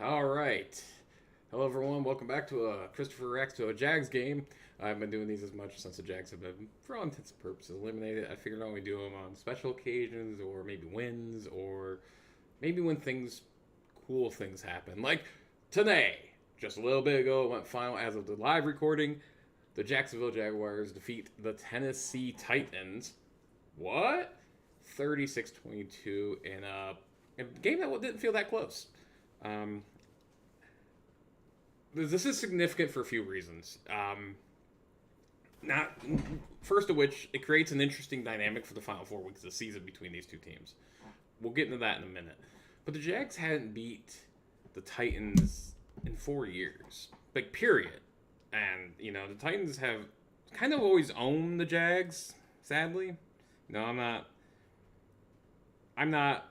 All right. Hello, everyone. Welcome back to Christopher Reacts to a Jags game. I've been doing these as much since the Jags have been, for all intents and purposes, eliminated. I figured I'd only do them on special occasions, or maybe wins, or maybe when cool things happen. Like today, just a little bit ago, it went final as of the live recording. The Jacksonville Jaguars defeat the Tennessee Titans. What? 36-22 in a game that didn't feel that close. Um, this is significant for a few reasons. Not first of which, it creates an interesting dynamic for the final 4 weeks of the season between these two teams. We'll get into that in a minute. But the Jags hadn't beat the Titans in 4 years, like period. And the Titans have kind of always owned the Jags. Sadly, I'm not. I'm not.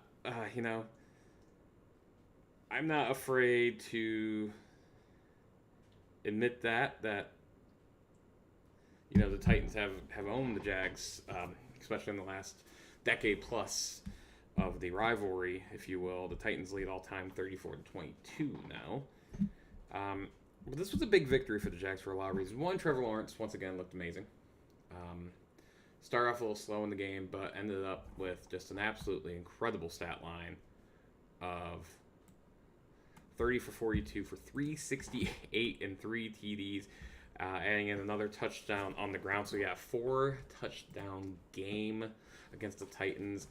I'm not afraid to admit that the Titans have owned the Jags, especially in the last decade plus of the rivalry, if you will. The Titans lead all time 34-22 now. But this was a big victory for the Jags for a lot of reasons. One, Trevor Lawrence once again looked amazing. Started off a little slow in the game, but ended up with just an absolutely incredible stat line of 30 for 42 for 368 and 3 TDs, adding in another touchdown on the ground. So we got a 4-touchdown game against the Titans.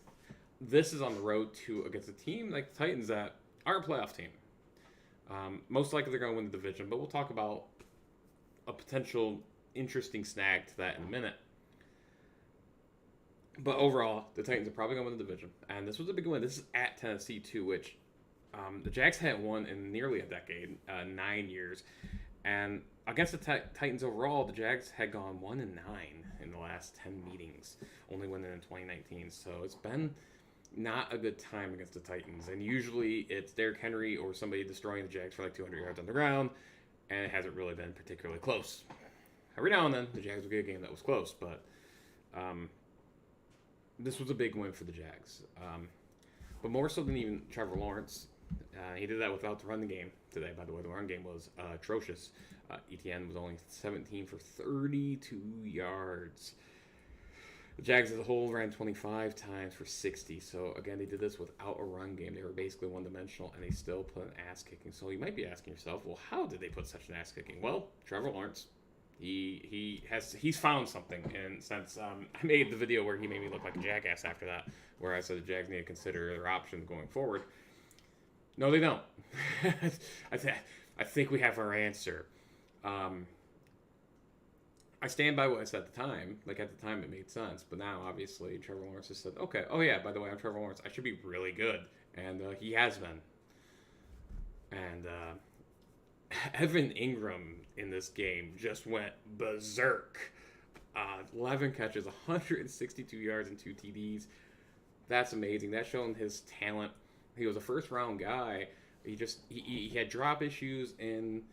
This is on the road to against a team like the Titans that are a playoff team. Most likely they're going to win the division, but we'll talk about a potential interesting snag to that in a minute. But overall, the Titans are probably going to win the division. And this was a big win. This is at Tennessee, too, which the Jags hadn't won in nearly a decade, 9 years. And against the Titans overall, the Jags had gone 1-9 in the last 10 meetings, only winning in 2019. So it's been not a good time against the Titans. And usually it's Derrick Henry or somebody destroying the Jags for like 200 yards on the ground, and it hasn't really been particularly close. Every now and then, the Jags will get a game that was close, but this was a big win for the Jags. But more so than even Trevor Lawrence, he did that without the run game today, by the way. The run game was atrocious. ETN was only 17 for 32 yards. The Jags as a whole ran 25 times for 60. So, again, they did this without a run game. They were basically one-dimensional, and they still put an ass-kicking. So you might be asking yourself, well, how did they put such an ass-kicking? Well, Trevor Lawrence, he's found something. And since I made the video where he made me look like a jackass after that, where I said the Jags need to consider their options going forward, no, they don't. I think we have our answer. I stand by what I said at the time. Like, at the time, it made sense. But now, obviously, Trevor Lawrence has said, okay, oh, yeah, by the way, I'm Trevor Lawrence. I should be really good. And he has been. And Evan Ingram in this game just went berserk. 11 catches, 162 yards, and 2 TDs. That's amazing. That's showing his talent. He was a first-round guy. He had drop issues in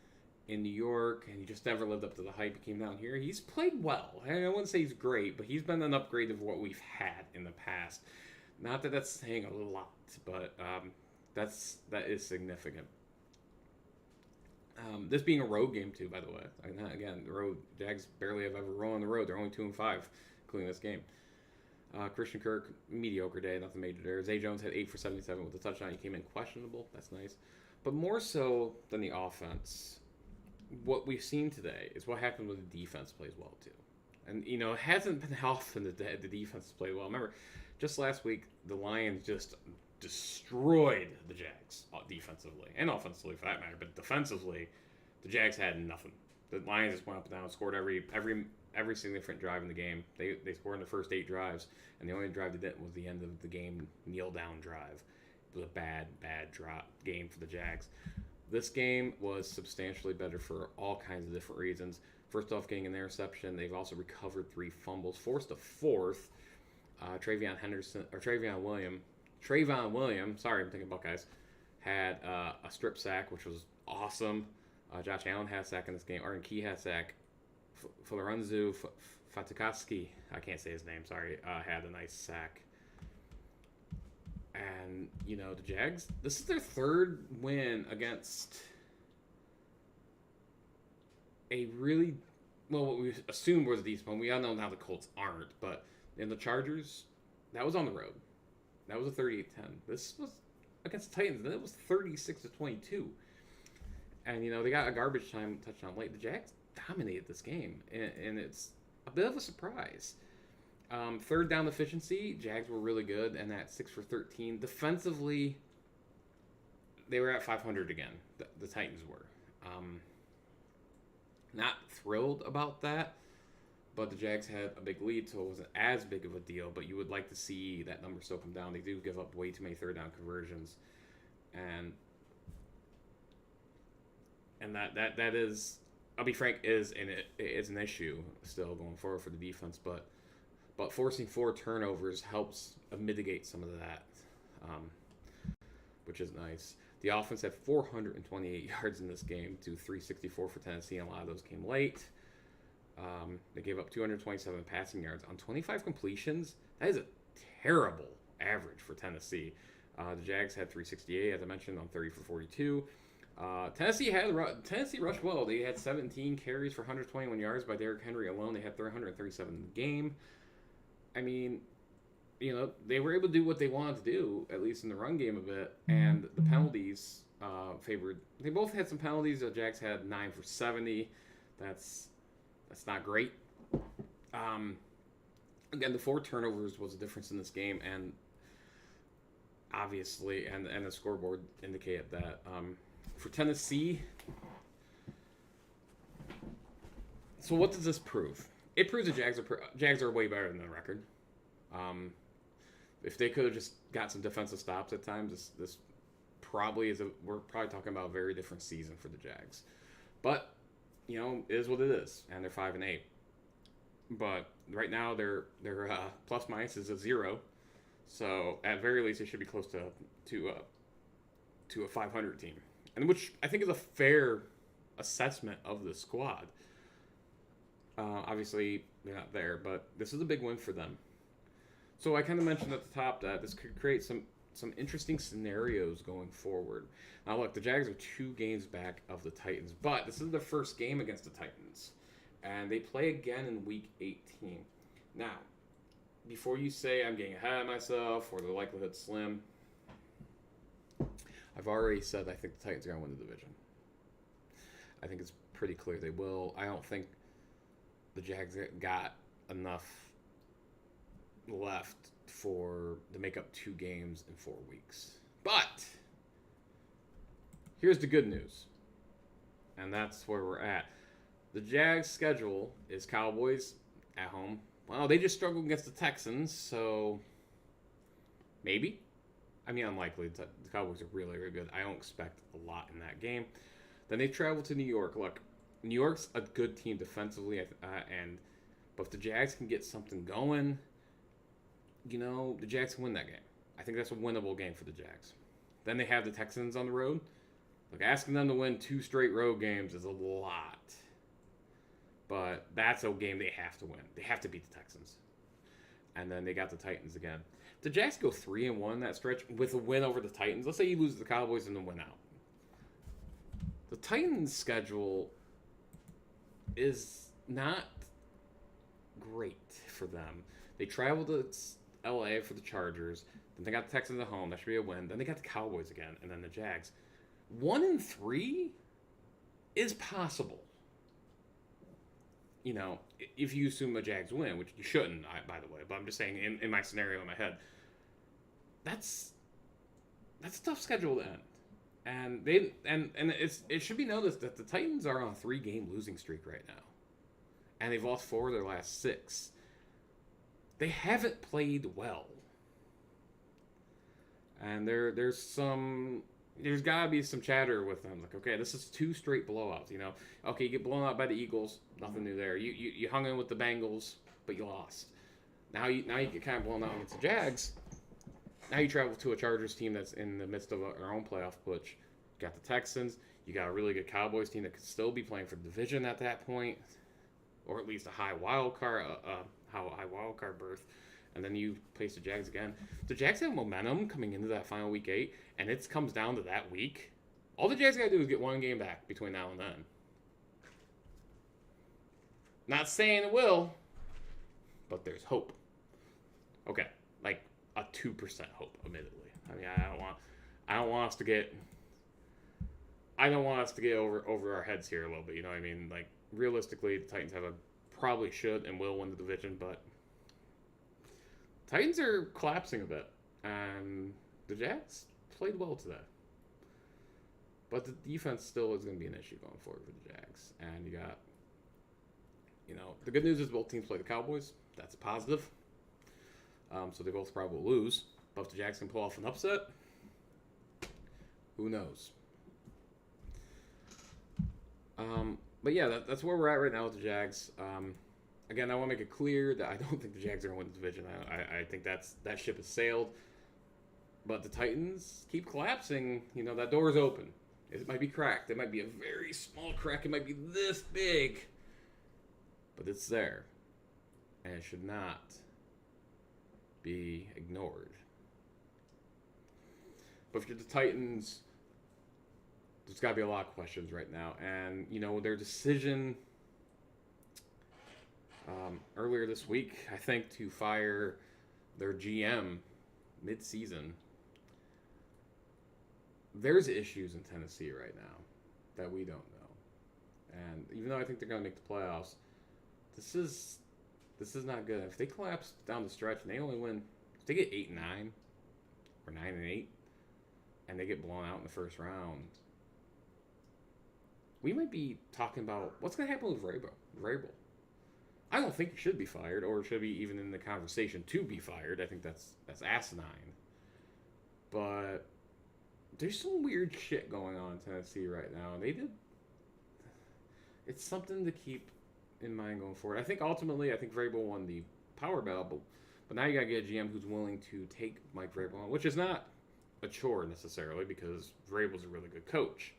New York, and he just never lived up to the hype. He came down here. He's played well. I wouldn't say he's great, but he's been an upgrade of what we've had in the past. Not that that's saying a lot, but that is significant. This being a road game too, by the way. Again, the road Jags barely have ever run on the road. They're only 2-5, including this game. Christian Kirk, mediocre day, nothing major there. Zay Jones had 8 for 77 with a touchdown. He came in questionable. That's nice. But more so than the offense, what we've seen today is what happens when the defense plays well, too. And, it hasn't been often that the defense has played well. Remember, just last week, the Lions just destroyed the Jags defensively and offensively, for that matter. But defensively, the Jags had nothing. The Lions just went up and down, scored every significant drive in the game. They scored in the first 8 drives, and the only drive they did was the end of the game kneel-down drive. It was a bad game for the Jags. This game was substantially better for all kinds of different reasons. First off, getting an interception. They've also recovered 3 fumbles, forced a fourth. Trayvon Williams, sorry, I'm thinking Buckeyes, had a strip sack, which was awesome. Josh Allen had a sack in this game. Arden Key had a sack. Florenzu Fatikaski, I can't say his name, sorry, had a nice sack. And the Jags, this is their third win against a really, well, what we assumed was a decent one. We all know now the Colts aren't, but in the Chargers, that was on the road. That was a 38-10. This was against the Titans, and it was 36-22. And, they got a garbage time touchdown late. The Jags dominated this game, and it's a bit of a surprise. Third down efficiency, Jags were really good, and that 6 for 13. Defensively, they were at 500 again. The Titans were. Not thrilled about that, but the Jags had a big lead, so it wasn't as big of a deal. But you would like to see that number still come down. They do give up way too many third down conversions, and that is, I'll be frank, is an issue still going forward for the defense. But forcing 4 turnovers helps mitigate some of that, which is nice. The offense had 428 yards in this game to 364 for Tennessee, and a lot of those came late. They gave up 227 passing yards on 25 completions. That is a terrible average for Tennessee. The Jags had 368, as I mentioned, on 30 for 42. Tennessee rushed well. They had 17 carries for 121 yards by Derrick Henry alone. They had 137 in the game. I mean, they were able to do what they wanted to do, at least in the run game a bit, and the penalties favored. They both had some penalties. The Jags had 9 for 70. That's not great. Again, the 4 turnovers was a difference in this game, and obviously, and the scoreboard indicated that. For Tennessee, so what does this prove? It proves the Jags are way better than the record. If they could have just got some defensive stops at times, this probably we're probably talking about a very different season for the Jags. But it is what it is, and they're 5-8. But right now their plus minus is a 0, so at very least they should be close to a 500 team, and which I think is a fair assessment of the squad. Obviously, they're not there, but this is a big win for them. So I kind of mentioned at the top that this could create some interesting scenarios going forward. Now, look, the Jags are 2 games back of the Titans, but this is the first game against the Titans, and they play again in Week 18. Now, before you say I'm getting ahead of myself or the likelihood's slim, I've already said I think the Titans are going to win the division. I think it's pretty clear they will. I don't think the Jags got enough left to make up 2 games in 4 weeks. But here's the good news, and that's where we're at. The Jags' schedule is Cowboys at home. Well, they just struggled against the Texans, so maybe. I mean, unlikely. The Cowboys are really, really good. I don't expect a lot in that game. Then they travel to New York. Look, New York's a good team defensively, but if the Jags can get something going, the Jags can win that game. I think that's a winnable game for the Jags. Then they have the Texans on the road. Look, asking them to win 2 straight road games is a lot. But that's a game they have to win. They have to beat the Texans. And then they got the Titans again. If the Jags go 3-1 that stretch with a win over the Titans, let's say you lose to the Cowboys and then win out. The Titans' schedule is not great for them. They travel to LA for the Chargers. Then they got the Texans at home. That should be a win. Then they got the Cowboys again, and then the Jags. 1-3 is possible. If you assume the Jags win, which you shouldn't, by the way. But I'm just saying, in my scenario in my head, that's a tough schedule to end. And it should be noticed that the Titans are on a 3-game losing streak right now, and they've lost 4 of their last 6. They haven't played well, and there's gotta be some chatter with them. Like, okay, this is 2 straight blowouts. Okay, you get blown out by the Eagles, nothing new there. You hung in with the Bengals, but you lost. Now you get kind of blown out against the Jags. Now you travel to a Chargers team that's in the midst of our own playoff push. You got the Texans. You got a really good Cowboys team that could still be playing for the division at that point, or at least a high wild card berth. and then you face the Jags again. The Jags have momentum coming into that final week 8, and it comes down to that week. All the Jags got to do is get one game back between now and then. Not saying it will, but there's hope. Okay, like a 2% hope, admittedly. I mean, I don't want us to get over our heads here a little bit. You know what I mean? Like, realistically, the Titans probably should and will win the division, but Titans are collapsing a bit, and the Jags played well today. But the defense still is going to be an issue going forward for the Jags. And you got, the good news is both teams play the Cowboys. That's a positive. So they both probably will lose. But if the Jags can pull off an upset, who knows? But yeah, that's where we're at right now with the Jags. Again, I want to make it clear that I don't think the Jags are going to win the division. I think that ship has sailed. But the Titans keep collapsing. That door is open. It might be cracked. It might be a very small crack. It might be this big. But it's there. And it should not be ignored. But if you're the Titans, there's got to be a lot of questions right now. And, their decision earlier this week, I think, to fire their GM mid-season. There's issues in Tennessee right now that we don't know. And even though I think they're going to make the playoffs, this is not good. If they collapse down the stretch and they only win, if they get 8-9 or 9-8, and they get blown out in the first round, we might be talking about what's going to happen with Vrabel. I don't think he should be fired, or should be even in the conversation to be fired. I think that's asinine. But there's some weird shit going on in Tennessee right now. And it's something to keep in mind going forward. I think ultimately, Vrabel won the power battle, but now you got to get a GM who's willing to take Mike Vrabel on, which is not a chore necessarily, because Vrabel's a really good coach.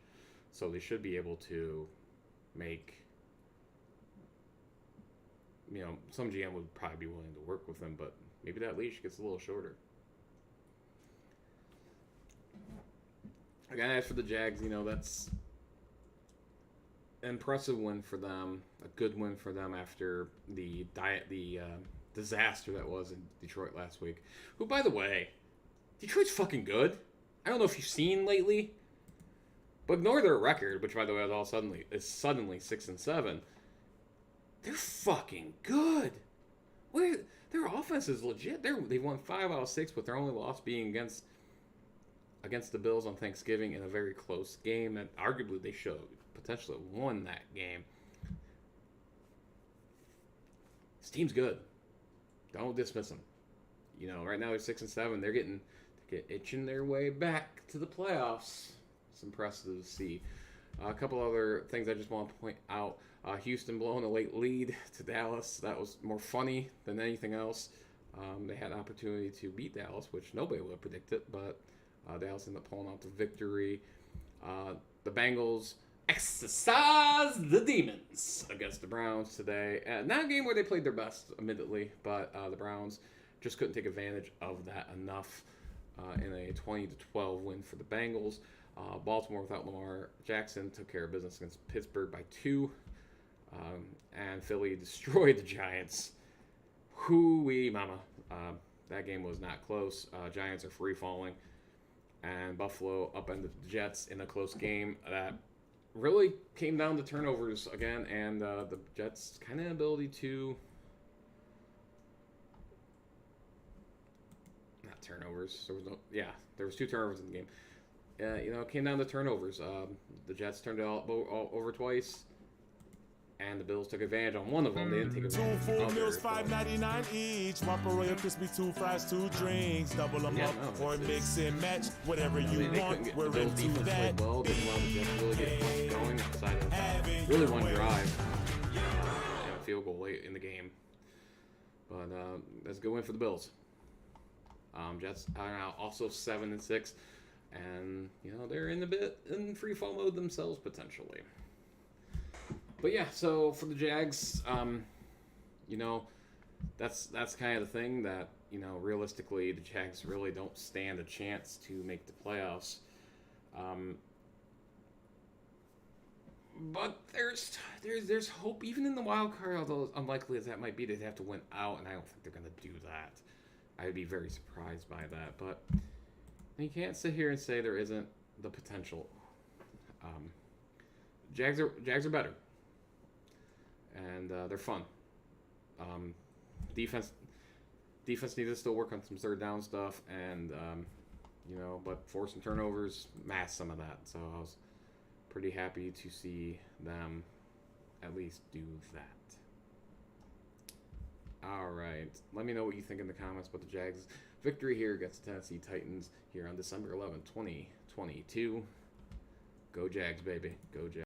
So they should be able to make, some GM would probably be willing to work with him, but maybe that leash gets a little shorter. Again, as for the Jags, that's an impressive win for them, a good win for them after the disaster that was in Detroit last week. Who, by the way, Detroit's fucking good. I don't know if you've seen lately, but ignore their record, which, by the way, is suddenly 6-7. They're fucking good. Their offense is legit. They've won 5 out of 6, with their only loss being against the Bills on Thanksgiving in a very close game that arguably they should potentially have won that game. This team's good. Don't dismiss them. Right now they're 6-7. They're getting itching their way back to the playoffs. It's impressive to see. A couple other things I just want to point out. Houston blowing a late lead to Dallas. That was more funny than anything else. They had an opportunity to beat Dallas, which nobody would have predicted, but Dallas ended up pulling out the victory. The Bengals exercise the demons against the Browns today. Not a game where they played their best, admittedly, but the Browns just couldn't take advantage of that enough in a 20-12 win for the Bengals. Baltimore without Lamar Jackson took care of business against Pittsburgh by 2. And Philly destroyed the Giants. Hoo-wee mama. That game was not close. Giants are free-falling. And Buffalo upended the Jets in a close game that really came down to turnovers again. And the Jets' kind of ability to... Not turnovers. There was 2 turnovers in the game. It came down to turnovers. The Jets turned it all over twice, and the Bills took advantage on one of them. They didn't take advantage 2 full meals, $5.99 each. Whopper Royal Crispy, 2 fries, 2 drinks. Double them up or mix and match. Whatever you want, we're into that. Well, didn't allow the Jets really get things going outside of really one drive. And a field goal late in the game. But that's a good win for the Bills. Jets are now also 7-6. And, they're in free fall mode themselves, potentially. But yeah, so for the Jags, that's kind of the thing that you know, realistically, the Jags really don't stand a chance to make the playoffs. But there's hope even in the wild card, although as unlikely as that might be, they'd have to win out, and I don't think they're gonna do that. I'd be very surprised by that. But you can't sit here and say there isn't the potential. Jags are better, and they're fun. Defense needs to still work on some third down stuff, and you know, but forcing turnovers mask some of that. So I was pretty happy to see them at least do that. All right, let me know what you think in the comments about the Jags victory here against the Tennessee Titans here on December 11th, 2022. Go Jags, baby. Go Jags.